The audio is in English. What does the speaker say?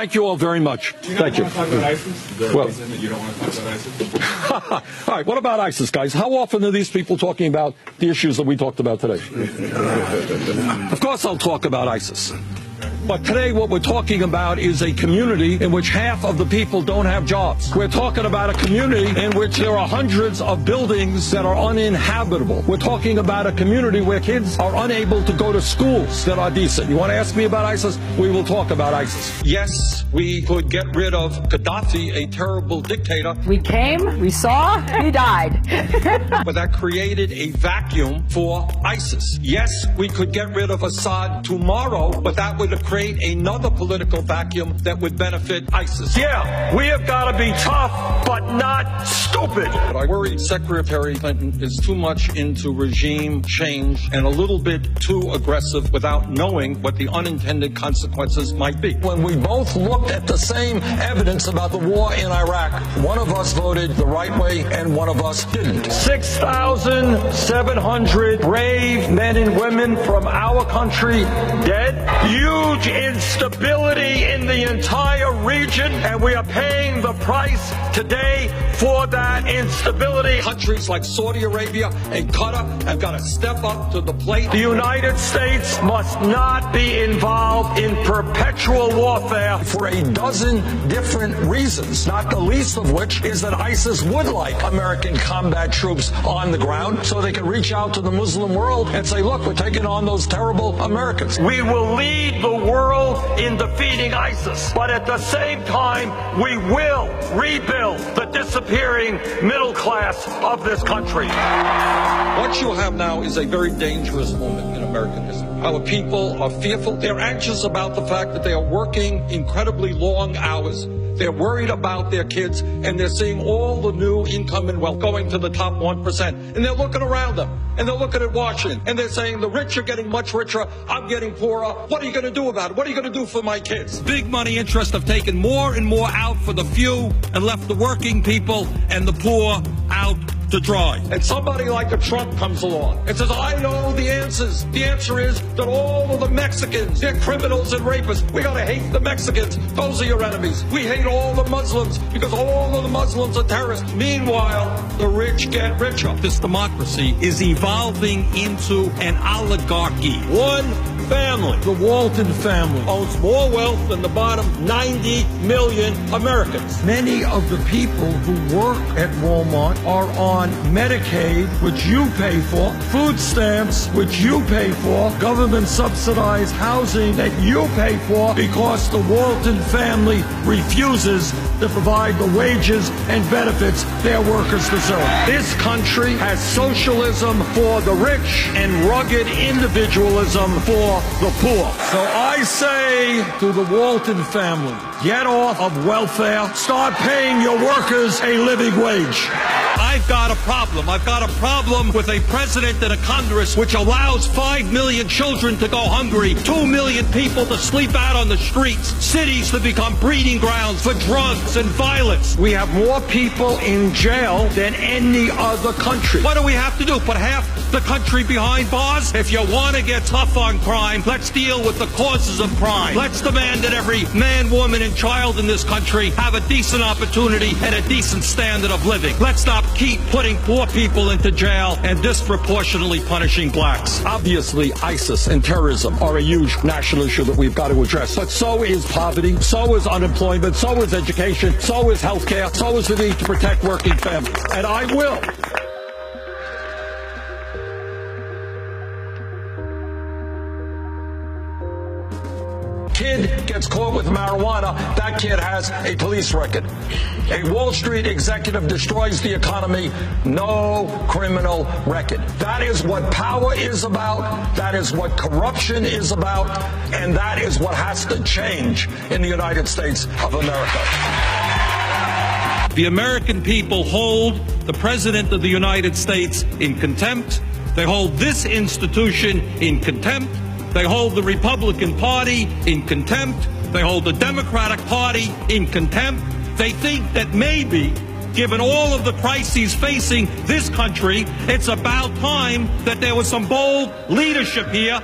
Thank you all very much. Thank you. Want to talk about ISIS? The reason that you don't want to talk about ISIS? All right, what about ISIS, guys? How often are these people talking about the issues that we talked about today? Of course I'll talk about ISIS. But today what we're talking about is a community in which half of the people don't have jobs. We're talking about a community in which there are hundreds of buildings that are uninhabitable. We're talking about a community where kids are unable to go to schools that are decent. You want to ask me about ISIS? We will talk about ISIS. Yes, we could get rid of Gaddafi, a terrible dictator. We came, we saw, he died. But that created a vacuum for ISIS. Yes, we could get rid of Assad tomorrow, but that would create another political vacuum that would benefit ISIS. Yeah, we have got to be tough, but not stupid. But I worry Secretary Clinton is too much into regime change and a little bit too aggressive without knowing what the unintended consequences might be. When we both looked at the same evidence about the war in Iraq, one of us voted the right way and one of us didn't. 6,700 brave men and women from our country dead. Huge instability in the entire region, and we are paying the price today for that instability. Countries like Saudi Arabia and Qatar have got to step up to the plate. The United States must not be involved in perpetual warfare for a dozen different reasons, not the least of which is that ISIS would like American combat troops on the ground so they can reach out to the Muslim world and say, look, we're taking on those terrible Americans. We will lead the world in defeating ISIS, but at the same time, we will rebuild the disappearing middle class of this country. What you have now is a very dangerous moment in American history. Our people are fearful. They're anxious about the fact that they are working incredibly long hours. They're worried about their kids, and they're seeing all the new income and wealth going to the top 1%. And they're looking around them, and they're looking at Washington, and they're saying, the rich are getting much richer, I'm getting poorer. What are you going to do about it? What are you going to do for my kids? Big money interests have taken more and more out for the few and left the working people and the poor out to dry. And somebody like a Trump comes along and says, I know the answers. The answer is that all of the Mexicans, they're criminals and rapists. We got to hate the Mexicans. Those are your enemies. We hate all the Muslims because all of the Muslims are terrorists. Meanwhile, the rich get richer. This democracy is evolving into an oligarchy. One family, the Walton family, owns more wealth than the bottom 90 million Americans. Many of the people who work at Walmart are on Medicaid, which you pay for, food stamps, which you pay for, government subsidized housing that you pay for, because the Walton family refuses to provide the wages and benefits their workers deserve. This country has socialism for the rich and rugged individualism for the poor. So I say to the Walton family, get off of welfare, start paying your workers a living wage. I've got a problem. I've got a problem with a president and a Congress which allows 5 million children to go hungry, 2 million people to sleep out on the streets, cities to become breeding grounds for drugs and violence. We have more people in jail than any other country. What do we have to do? Put half the country behind bars? If you want to get tough on crime, let's deal with the causes of crime. Let's demand that every man, woman, and child in this country have a decent opportunity and a decent standard of living. Let's stop keep putting poor people into jail and disproportionately punishing blacks. Obviously, ISIS and terrorism are a huge national issue that we've got to address. But so is poverty, so is unemployment, so is education, so is healthcare, so is the need to protect working families. And I will. Kid gets caught with marijuana, that kid has a police record. A Wall Street executive destroys the economy, no criminal record. That is what power is about, that is what corruption is about, and that is what has to change in the United States of America. The American people hold the President of the United States in contempt. They hold this institution in contempt. They hold the Republican Party in contempt. They hold the Democratic Party in contempt. They think that maybe, given all of the crises facing this country, it's about time that there was some bold leadership here